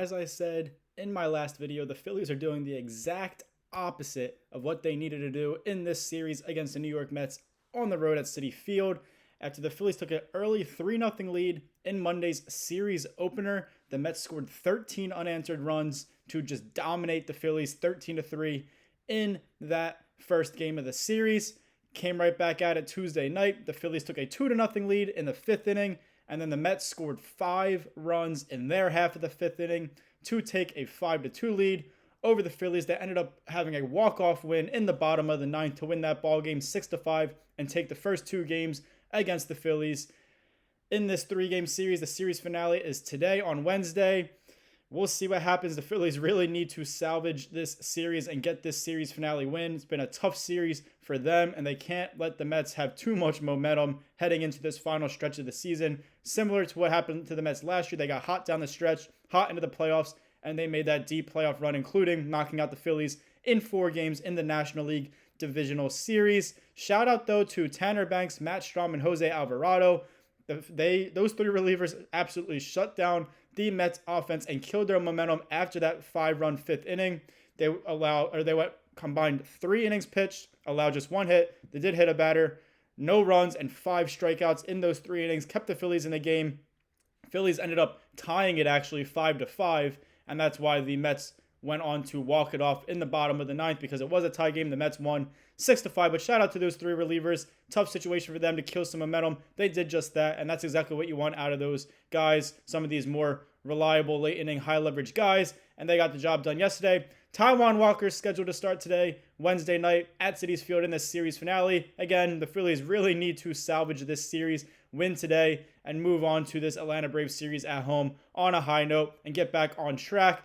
as I said in my last video, the Phillies are doing the exact opposite of what they needed to do in this series against the New York Mets on the road at Citi Field. After the Phillies took an early 3-0 lead in Monday's series opener, the Mets scored 13 unanswered runs to just dominate the Phillies 13-3 in that first game of the series. Came right back at it Tuesday night. The Phillies took a 2-0 lead in the fifth inning, and then the Mets scored 5 runs in their half of the fifth inning to take a 5-2 lead over the Phillies. That ended up having a walk-off win in the bottom of the ninth to win that ball game 6-5 and take the first 2 games against the Phillies. In this 3-game series, the series finale is today on Wednesday. We'll see what happens. The Phillies really need to salvage this series and get this series finale win. It's been a tough series for them, and they can't let the Mets have too much momentum heading into this final stretch of the season. Similar to what happened to the Mets last year, they got hot down the stretch, hot into the playoffs, and they made that deep playoff run, including knocking out the Phillies in 4 games in the National League Divisional Series. Shout out, though, to Tanner Banks, Matt Strahm, and Jose Alvarado. Those 3 relievers absolutely shut down the Mets offense and killed their momentum after that 5-run 5th inning. They went combined 3 innings pitched, allowed just 1 hit. They did hit a batter, no runs, and 5 strikeouts in those 3 innings, kept the Phillies in the game. Phillies ended up tying it actually 5-5, and that's why the Mets went on to walk it off in the bottom of the ninth because it was a tie game. The Mets won 6-5, but shout out to those 3 relievers. Tough situation for them to kill some momentum. They did just that, and that's exactly what you want out of those guys. Some of these more reliable late inning, high leverage guys, and they got the job done yesterday. Taijuan Walker is scheduled to start today, Wednesday night at Citi Field in this series finale. Again, the Phillies really need to salvage this series, win today, and move on to this Atlanta Braves series at home on a high note and get back on track.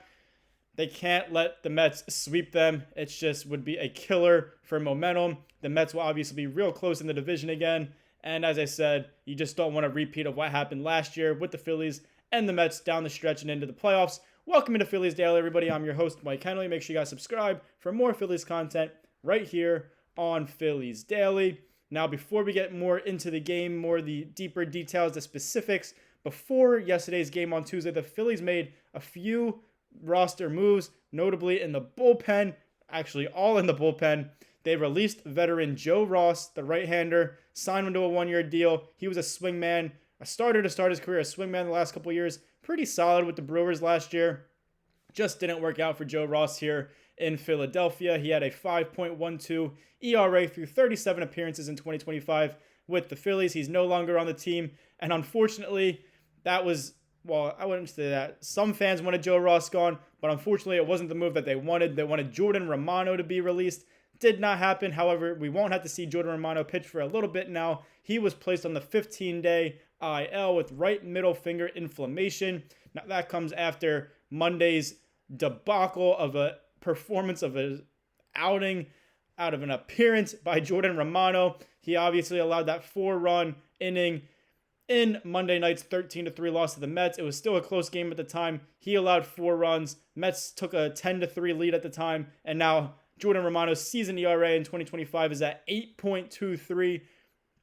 They can't let the Mets sweep them. It just would be a killer for momentum. The Mets will obviously be real close in the division again. And as I said, you just don't want a repeat of what happened last year with the Phillies and the Mets down the stretch and into the playoffs. Welcome to Phillies Daily, everybody. I'm your host, Mike Henley. Make sure you guys subscribe for more Phillies content right here on Phillies Daily. Now, before we get more into the game, more the deeper details, the specifics, before yesterday's game on Tuesday, the Phillies made a few roster moves, notably in the bullpen, actually all in the bullpen. They released veteran Joe Ross, the right-hander, signed him to a 1-year deal. He was a swingman, a starter to start his career, a swingman the last couple of years. Pretty solid with the Brewers last year. Just didn't work out for Joe Ross here in Philadelphia. He had a 5.12 ERA through 37 appearances in 2025 with the Phillies. He's no longer on the team, and unfortunately, that was, well, I wouldn't say that. Some fans wanted Joe Ross gone, but unfortunately, it wasn't the move that they wanted. They wanted Jordan Romano to be released. Did not happen. However, we won't have to see Jordan Romano pitch for a little bit now. He was placed on the 15-day IL with right middle finger inflammation. Now, that comes after Monday's debacle of a performance of an outing out of an appearance by Jordan Romano. He obviously allowed that 4-run inning in Monday night's 13-3 loss to the Mets. It was still a close game at the time. He allowed 4 runs. Mets took a 10-3 lead at the time, and now Jordan Romano's season ERA in 2025 is at 8.23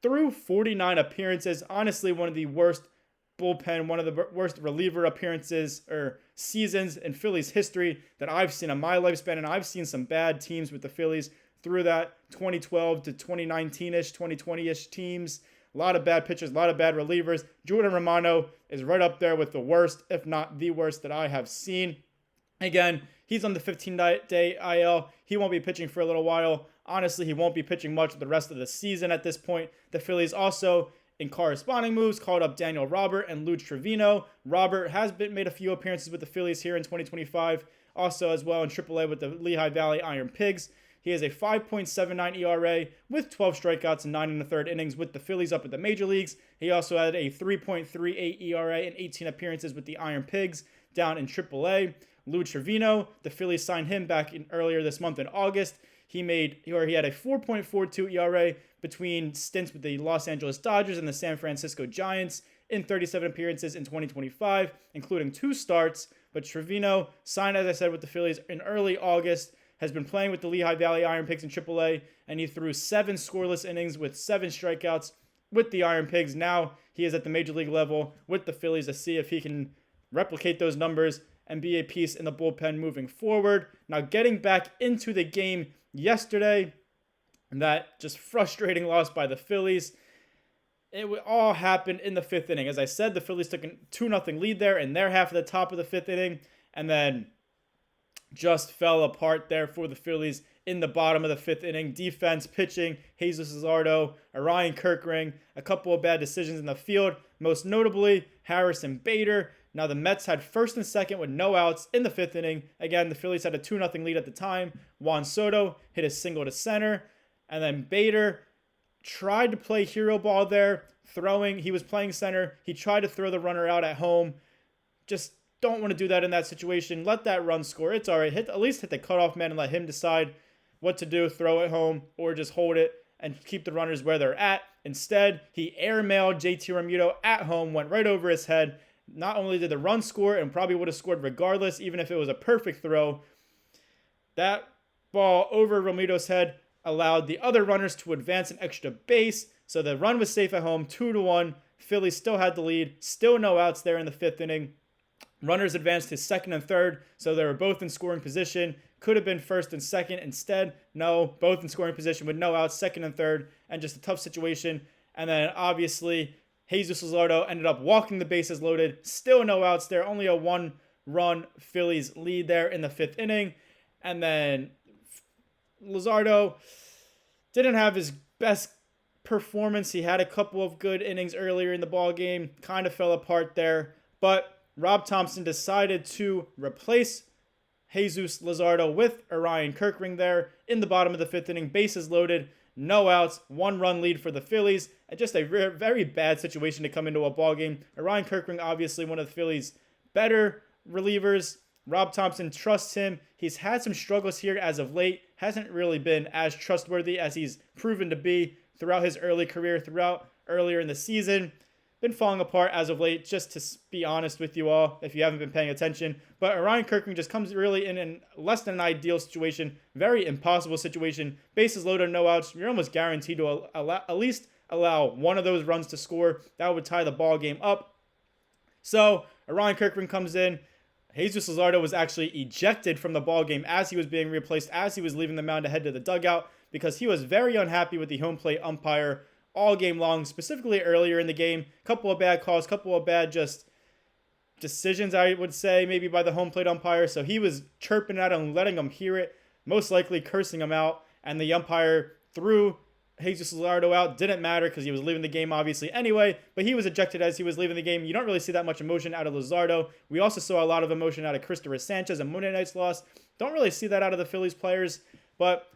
through 49 appearances. Honestly, one of the worst bullpen, one of the worst reliever appearances or seasons in Phillies history that I've seen in my lifespan, and I've seen some bad teams with the Phillies through that 2012 to 2019-ish, 2020-ish teams. A lot of bad pitchers, a lot of bad relievers. Jordan Romano is right up there with the worst, if not the worst, that I have seen. Again, he's on the 15-day IL. He won't be pitching for a little while. Honestly, he won't be pitching much the rest of the season at this point. The Phillies also, in corresponding moves, called up Daniel Robert and Lou Trevino. Robert has made a few appearances with the Phillies here in 2025. Also as well in AAA with the Lehigh Valley Iron Pigs. He has a 5.79 ERA with 12 strikeouts and 9 1/3 innings with the Phillies up at the major leagues. He also had a 3.38 ERA in 18 appearances with the Iron Pigs down in AAA. Lou Trevino, the Phillies signed him back in earlier this month in August. He had a 4.42 ERA between stints with the Los Angeles Dodgers and the San Francisco Giants in 37 appearances in 2025, including 2 starts. But Trevino signed, as I said, with the Phillies in early August, has been playing with the Lehigh Valley Iron Pigs in AAA, and he threw 7 scoreless innings with 7 strikeouts with the Iron Pigs. Now he is at the major league level with the Phillies to see if he can replicate those numbers and be a piece in the bullpen moving forward. Now, getting back into the game yesterday, that just frustrating loss by the Phillies. It all happened in the fifth inning. As I said, the Phillies took a 2-0 lead there in their half of the top of the fifth inning, and then just fell apart there for the Phillies in the bottom of the fifth inning. Defense, pitching, Jesus Luzardo, Orion Kirkring, a couple of bad decisions in the field, most notably Harrison Bader. Now the Mets had first and second with no outs in the fifth inning. Again, the Phillies had a 2-0 lead at the time. Juan Soto hit a single to center, and then Bader tried to play hero ball there, throwing. He was playing center. He tried to throw the runner out at home. Just don't want to do that in that situation. Let that run score. It's all right. At least hit the cutoff man and let him decide what to do, throw it home, or just hold it and keep the runners where they're at. Instead, he airmailed JT Realmuto at home, went right over his head. Not only did the run score, and probably would have scored regardless, even if it was a perfect throw, that ball over Realmuto's head allowed the other runners to advance an extra base. So the run was safe at home, 2-1. Phillies still had the lead. Still no outs there in the fifth inning. Runners advanced to second and third, so they were both in scoring position. Could have been first and second. Instead, no, both in scoring position with no outs, second and third, and just a tough situation. And then obviously, Jesus Luzardo ended up walking the bases loaded. Still no outs there, only a one-run Phillies lead there in the fifth inning. And then Luzardo didn't have his best performance. He had a couple of good innings earlier in the ball game, kind of fell apart there, but Rob Thompson decided to replace Jesus Luzardo with Orion Kirkring there in the bottom of the fifth inning. Bases loaded, no outs, 1-run lead for the Phillies. And just a very bad situation to come into a ball game. Orion Kirkring, obviously one of the Phillies' better relievers. Rob Thompson trusts him. He's had some struggles here as of late. Hasn't really been as trustworthy as he's proven to be throughout his early career, earlier in the season. Been falling apart as of late, just to be honest with you all, if you haven't been paying attention. But Orion Kirkring just comes really in a less than an ideal situation, very impossible situation. Bases loaded, no outs. You're almost guaranteed to at least allow one of those runs to score. That would tie the ball game up. So Orion Kirkring comes in. Jesus Luzardo was actually ejected from the ball game as he was being replaced, as he was leaving the mound to head to the dugout, because he was very unhappy with the home plate umpire all game long, specifically earlier in the game. Couple of bad calls, couple of bad just decisions, I would say, maybe by the home plate umpire. So he was chirping at him, letting him hear it, most likely cursing him out. And the umpire threw Jesus Luzardo out. Didn't matter because he was leaving the game, obviously, anyway. But he was ejected as he was leaving the game. You don't really see that much emotion out of Luzardo. We also saw a lot of emotion out of Christopher Sanchez and Monday night's loss. Don't really see that out of the Phillies players. But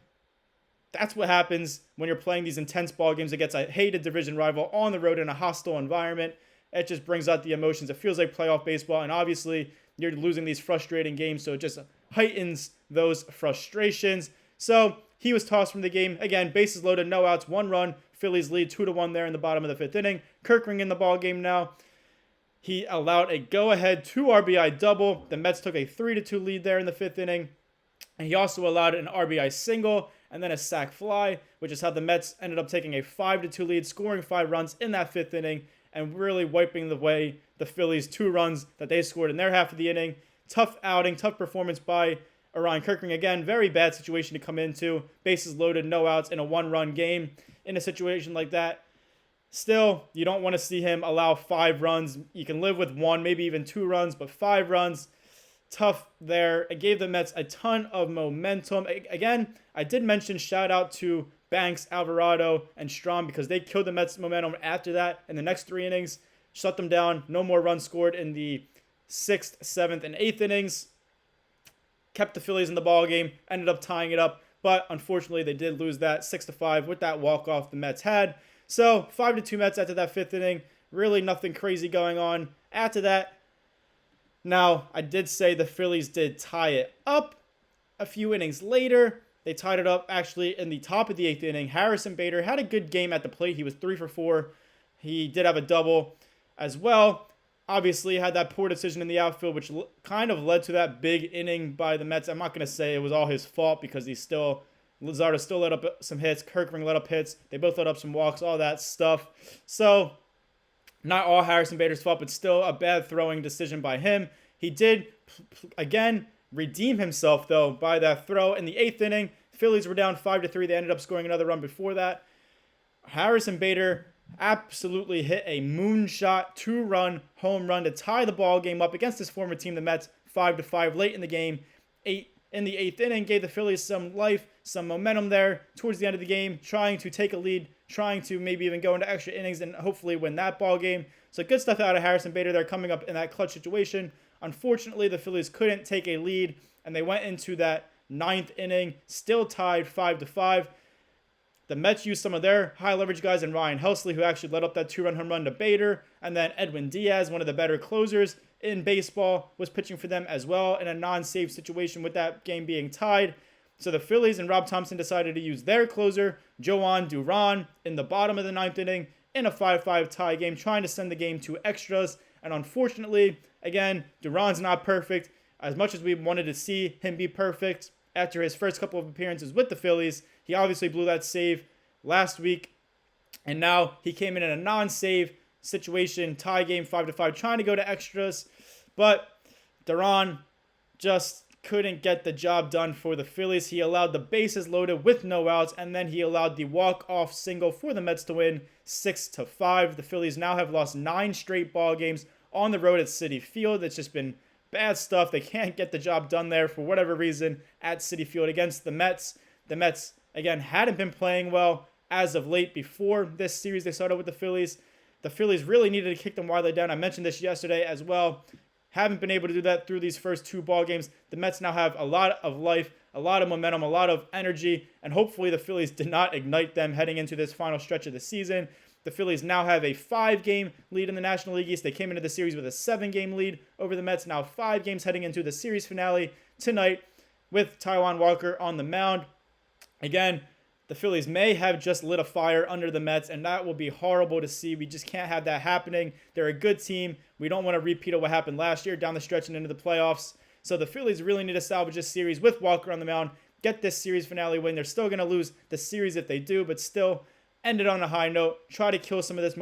that's what happens when you're playing these intense ball games against a hated division rival on the road in a hostile environment. It just brings out the emotions. It feels like playoff baseball, and obviously you're losing these frustrating games, so it just heightens those frustrations. So he was tossed from the game. Again, bases loaded, no outs, 1 run. Phillies lead 2-1 there in the bottom of the fifth inning. Kirkring in the ball game now. He allowed a go-ahead 2 RBI double. The Mets took a 3-2 lead there in the fifth inning. And he also allowed an RBI single and then a sac fly, which is how the Mets ended up taking a 5-2 lead, scoring 5 runs in that fifth inning, and really wiping away the Phillies' 2 runs that they scored in their half of the inning. Tough outing, tough performance by Orion Kirkring. Again, very bad situation to come into. Bases loaded, no outs in a 1-run game. In a situation like that, still, you don't want to see him allow 5 runs. You can live with 1, maybe even 2 runs, but 5 runs, tough there. It gave the Mets a ton of momentum. Again, I did mention shout out to Banks, Alvarado, and Strom because they killed the Mets' momentum after that in the next 3 innings. Shut them down. No more runs scored in the 6th, 7th, and 8th innings. Kept the Phillies in the ball game. Ended up tying it up. But unfortunately, they did lose that 6-5 with that walk-off the Mets had. So 5-2 Mets after that 5th inning. Really nothing crazy going on after that. Now, I did say the Phillies did tie it up a few innings later. They tied it up actually in the top of the 8th inning. Harrison Bader had a good game at the plate. He was 3 for 4. He did have a double as well. Obviously, had that poor decision in the outfield, which kind of led to that big inning by the Mets. I'm not going to say it was all his fault because Luzardo still let up some hits. Kirkring let up hits. They both let up some walks, all that stuff. So, not all Harrison Bader's fault, but still a bad throwing decision by him. He did again redeem himself though by that throw in the 8th inning. Phillies were down 5-3. They ended up scoring another run before that. Harrison Bader absolutely hit a moonshot 2-run home run to tie the ball game up against his former team, the Mets, 5-5 late in the game. In the 8th inning, gave the Phillies some life, some momentum there towards the end of the game, trying to take a lead, trying to maybe even go into extra innings and hopefully win that ball game. So good stuff out of Harrison Bader there coming up in that clutch situation. Unfortunately, the Phillies couldn't take a lead, and they went into that 9th inning, still tied 5-5. The Mets used some of their high leverage guys in Ryan Helsley, who actually led up that 2-run home run to Bader. And then Edwin Diaz, one of the better closers in baseball, was pitching for them as well in a non-save situation with that game being tied. So the Phillies and Rob Thompson decided to use their closer, Joan Duran, in the bottom of the 9th inning in a 5-5 tie game, trying to send the game to extras. And unfortunately, again, Duran's not perfect. As much as we wanted to see him be perfect after his first couple of appearances with the Phillies, he obviously blew that save last week. And now he came in a non-save situation, tie game 5-5, trying to go to extras. But Duran just couldn't get the job done for the Phillies. He allowed the bases loaded with no outs, and then he allowed the walk-off single for the Mets to win 6-5. The Phillies now have lost 9 straight ball games on the road at Citi Field. It's just been bad stuff. They can't get the job done there for whatever reason at Citi Field against the Mets. The Mets, again, hadn't been playing well as of late before this series they started with the Phillies. The Phillies really needed to kick them while they're down. I mentioned this yesterday as well. Haven't been able to do that through these first 2 ball games. The Mets now have a lot of life, a lot of momentum, a lot of energy, and hopefully the Phillies did not ignite them heading into this final stretch of the season. The Phillies now have a 5-game lead in the National League East. They came into the series with a 7-game lead over the Mets. Now 5 games heading into the series finale tonight with Taijuan Walker on the mound. Again, the Phillies may have just lit a fire under the Mets, and that will be horrible to see. We just can't have that happening. They're a good team. We don't want to repeat of what happened last year down the stretch and into the playoffs. So the Phillies really need to salvage this series with Walker on the mound, get this series finale win. They're still going to lose the series if they do, but still end it on a high note. Try to kill some of this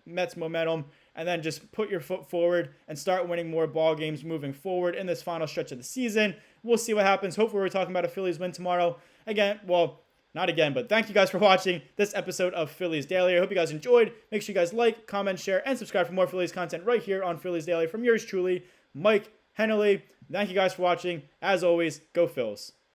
Mets momentum, and then just put your foot forward and start winning more ball games moving forward in this final stretch of the season. We'll see what happens. Hopefully we're talking about a Phillies win tomorrow. Again, well, not again, but thank you guys for watching this episode of Phillies Daily. I hope you guys enjoyed. Make sure you guys like, comment, share, and subscribe for more Phillies content right here on Phillies Daily from yours truly, Mike Hennelly. Thank you guys for watching. As always, go Phils.